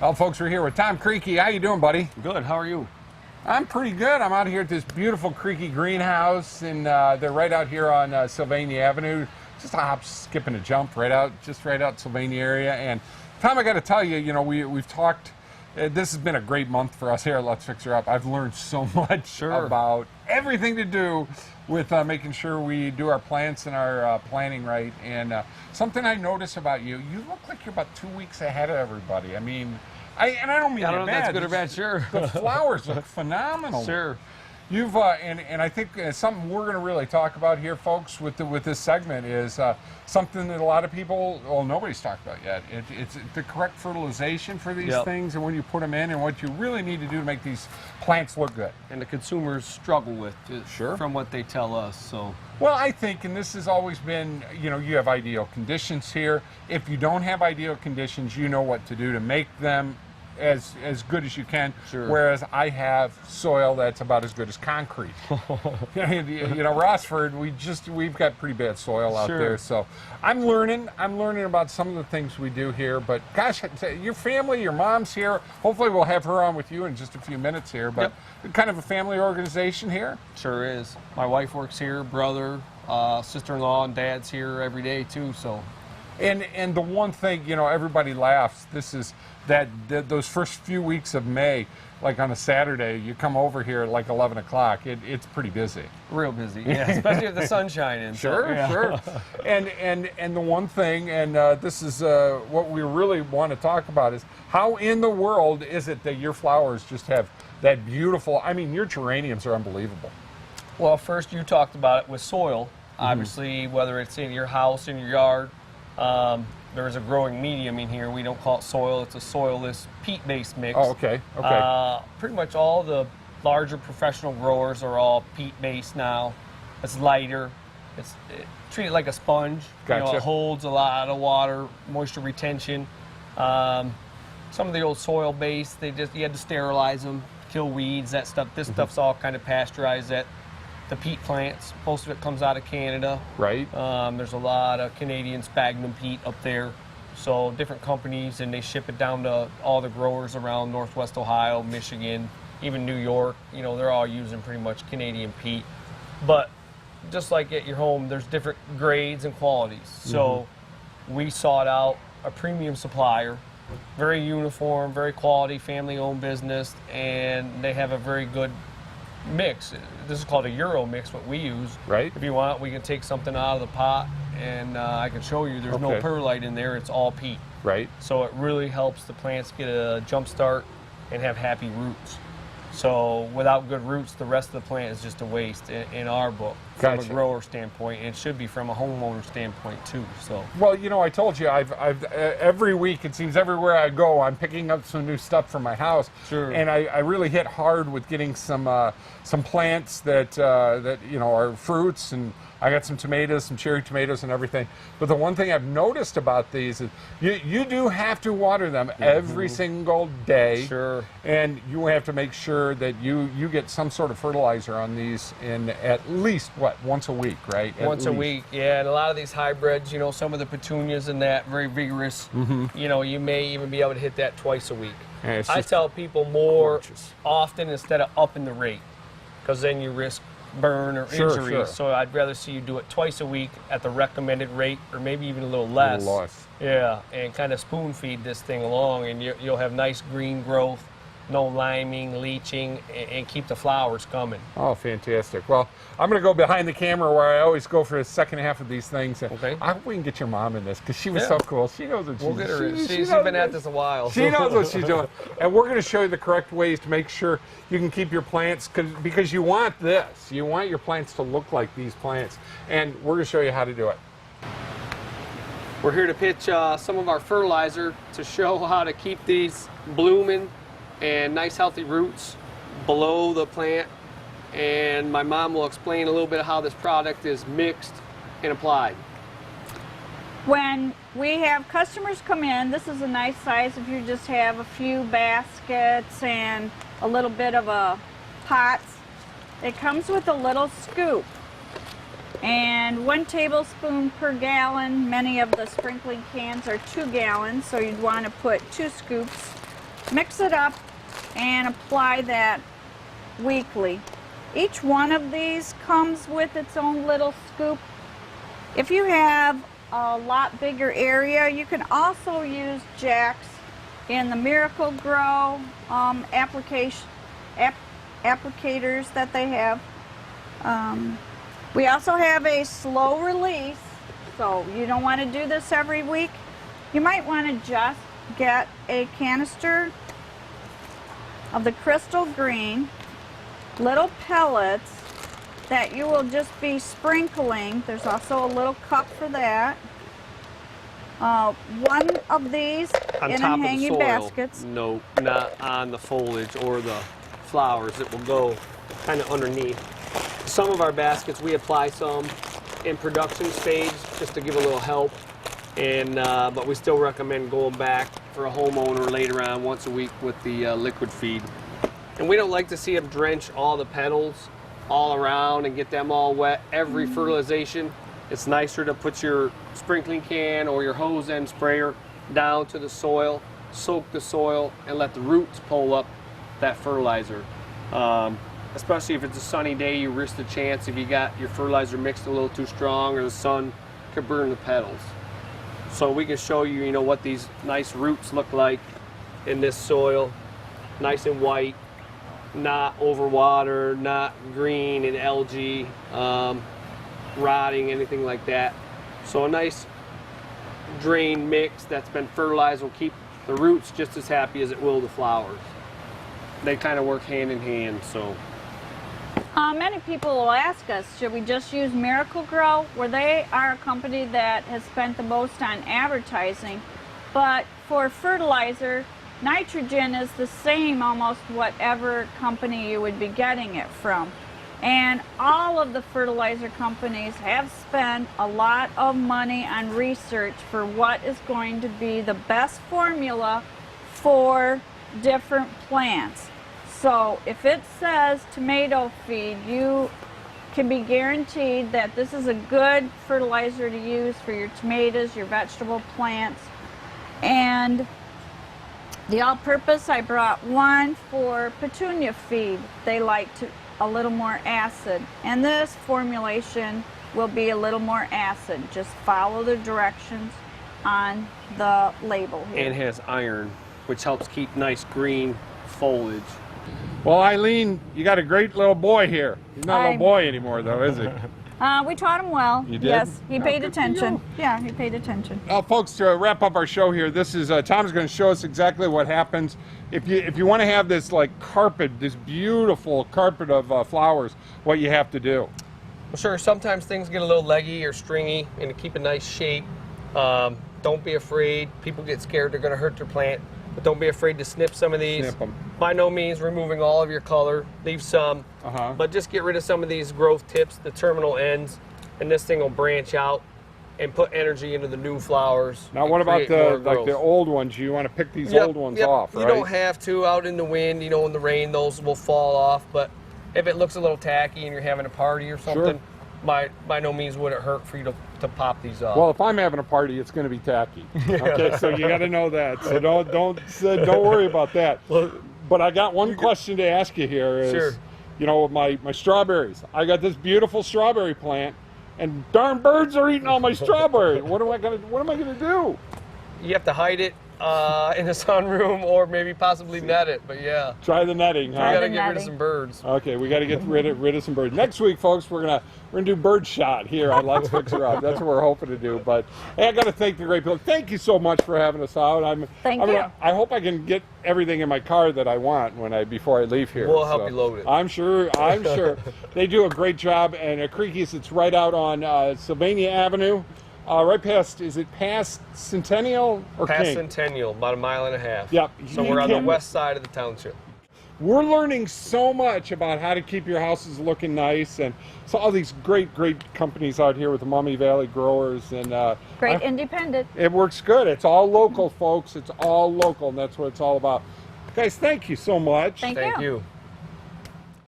Well, folks, we're here with Tom Creque. How you doing, buddy? Good. How are you? I'm pretty good. I'm out here at this beautiful Creque greenhouse, and they're right out here on Sylvania Avenue. Just a hop, skip, and a jump just right out Sylvania area. And Tom, I got to tell you, we've talked. This has been a great month for us here at Let's Fix Her Up. I've learned so much about everything to do with making sure we do our plants and our planning right. And something I notice about you, you look like you're about 2 weeks ahead of everybody. I mean, I don't mean I don't know if that's good or bad, sure. The flowers look phenomenal. Sure. You've and I think something we're going to really talk about here, folks, with this segment is something that a lot of people, well, nobody's talked about yet. It's the correct fertilization for these things, and when you put them in, and what you really need to do to make these plants look good. And the consumers struggle with it, from what they tell us. So. Well, I think, and this has always been, you have ideal conditions here. If you don't have ideal conditions, you know what to do to make them as good as you can. Sure. Whereas I have soil that's about as good as concrete. Rossford, we've got pretty bad soil out there. So I'm learning about some of the things we do here. But gosh, your family, your mom's here. Hopefully we'll have her on with you in just a few minutes here. But kind of a family organization here. Sure is. My wife works here, brother, sister-in-law, and dad's here every day too. So. And the one thing, everybody laughs. This is that those first few weeks of May, like on a Saturday, you come over here at like 11 o'clock. It's pretty busy. Real busy, yeah, especially with the sun shining. Sure. And the one thing, and this is what we really want to talk about, is how in the world is it that your flowers just have that beautiful? I mean, your geraniums are unbelievable. Well, first you talked about it with soil. Obviously, whether it's in your house, in your yard. There's a growing medium in here. We don't call it soil. It's a soilless peat-based mix. Oh, okay. Pretty much all the larger professional growers are all peat-based now. It's lighter. It's treated like a sponge. Gotcha. It holds a lot of water, moisture retention. Some of the old soil-based, you had to sterilize them, kill weeds, that stuff. This stuff's all kind of pasteurized. The peat plants, most of it comes out of Canada. Right. There's a lot of Canadian sphagnum peat up there. So different companies, and they ship it down to all the growers around Northwest Ohio, Michigan, even New York. They're all using pretty much Canadian peat. But just like at your home, there's different grades and qualities. So we sought out a premium supplier, very uniform, very quality, family-owned business, and they have a very good mix. This is called a Euro mix, what we use. Right. If you want, we can take something out of the pot, and I can show you. There's no perlite in there. It's all peat. Right. So it really helps the plants get a jump start and have happy roots. So without good roots, the rest of the plant is just a waste in our book. From a grower standpoint, and it should be from a homeowner standpoint too. So. Well, I told you, I've every week, it seems everywhere I go, I'm picking up some new stuff for my house. Sure. And I really hit hard with getting some plants that are fruits, and I got some tomatoes, some cherry tomatoes and everything. But the one thing I've noticed about these is you do have to water them every single day. Sure. And you have to make sure that you get some sort of fertilizer on these in at least, once a week, right? Once a week, yeah. And a lot of these hybrids, some of the petunias and that, very vigorous, you may even be able to hit that twice a week. Yeah, I tell people more often instead of upping the rate, because then you risk burn or injury. Sure. So I'd rather see you do it twice a week at the recommended rate, or maybe even a little less. Yeah, and kind of spoon feed this thing along, and you'll have nice green growth, no liming, leaching, and keep the flowers coming. Oh, fantastic. Well, I'm going to go behind the camera where I always go for the second half of these things. Okay. I hope we can get your mom in this, because she was so cool. She knows what she's doing. We'll get her. She's been at this a while. She knows what she's doing. And we're going to show you the correct ways to make sure you can keep your plants, because you want this. You want your plants to look like these plants. And we're going to show you how to do it. We're here to pitch some of our fertilizer to show how to keep these blooming and nice healthy roots below the plant, and my mom will explain a little bit of how this product is mixed and applied. When we have customers come in, this is a nice size if you just have a few baskets and a little bit of a pot. It comes with a little scoop and 1 tablespoon per gallon. Many of the sprinkling cans are 2 gallons, so you'd want to put 2 scoops mix it up and apply that weekly. Each one of these comes with its own little scoop. If you have a lot bigger area, you can also use jacks in the Miracle Grow applicators that they have. We also have a slow release, so you don't want to do this every week. You might want to just get a canister of the crystal green, little pellets that you will just be sprinkling. There's also a little cup for that. One of these On in a top of the hanging soil. baskets. No, not on the foliage or the flowers. It will go kind of underneath. Some of our baskets, we apply some in production stage just to give a little help. And but we still recommend going back for a homeowner later on once a week with the liquid feed. And we don't like to see them drench all the petals all around and get them all wet every fertilization. It's nicer to put your sprinkling can or your hose end sprayer down to the soil, soak the soil, and let the roots pull up that fertilizer. Especially if it's a sunny day, you risk the chance if you got your fertilizer mixed a little too strong or the sun could burn the petals. So we can show you, what these nice roots look like in this soil, nice and white, not overwatered, not green and algae, rotting, anything like that. So a nice drain mix that's been fertilized will keep the roots just as happy as it will the flowers. They kind of work hand in hand, so. Many people will ask us, should we just use Miracle Grow? Where they are a company that has spent the most on advertising. But for fertilizer, nitrogen is the same almost whatever company you would be getting it from. And all of the fertilizer companies have spent a lot of money on research for what is going to be the best formula for different plants. So if it says tomato feed, you can be guaranteed that this is a good fertilizer to use for your tomatoes, your vegetable plants. And the all-purpose, I brought one for petunia feed. They like a little more acid. And this formulation will be a little more acid. Just follow the directions on the label here. And has iron, which helps keep nice green foliage. Well, Eileen, you got a great little boy here. He's not a little boy anymore, though, is he? We taught him well. You did? Yes, he paid good for attention. you. Yeah, he paid attention. Well, folks, to wrap up our show here, this is Tom's going to show us exactly what happens if you want to have this carpet, this beautiful carpet of flowers. What you have to do. Well, sure. Sometimes things get a little leggy or stringy, and to keep a nice shape, don't be afraid. People get scared they're going to hurt their plant, but don't be afraid to snip some of these. Snip 'em. By no means removing all of your color. Leave some, but just get rid of some of these growth tips, the terminal ends, and this thing will branch out and put energy into the new flowers. Now, what about the old ones? You want to pick these old ones off, right? You don't have to. Out in the wind, in the rain, those will fall off. But if it looks a little tacky and you're having a party or something, by no means would it hurt for you to pop these off. Well, if I'm having a party, it's going to be tacky. Okay, so you got to know that. So don't worry about that. But I got one question to ask you here. Is, my strawberries. I got this beautiful strawberry plant, and darn birds are eating all my strawberry. What am I gonna do? You have to hide it in the sunroom, or maybe possibly net it. But yeah, try the netting. Huh? You got to get rid of some birds. Okay, we got to get rid of some birds. Next week, folks, we're gonna do bird shot here on Let's Fix Her Up. That's what we're hoping to do. But hey, I got to thank the great people. Thank you so much for having us out. Thank you. I hope I can get everything in my car that I want before I leave here. We'll help you load it. I'm sure. They do a great job. And Creque's, it's right out on Sylvania Avenue. Right past, is it past Centennial or Past King? Centennial, about a mile and a half. Yep. So we're on the west side of the township. We're learning so much about how to keep your houses looking nice, and so all these great companies out here with the Maumee Valley growers, and Great independent. It works good. It's all local, folks. It's all local, and that's what it's all about. Guys, thank you so much. Thank Thank you. you.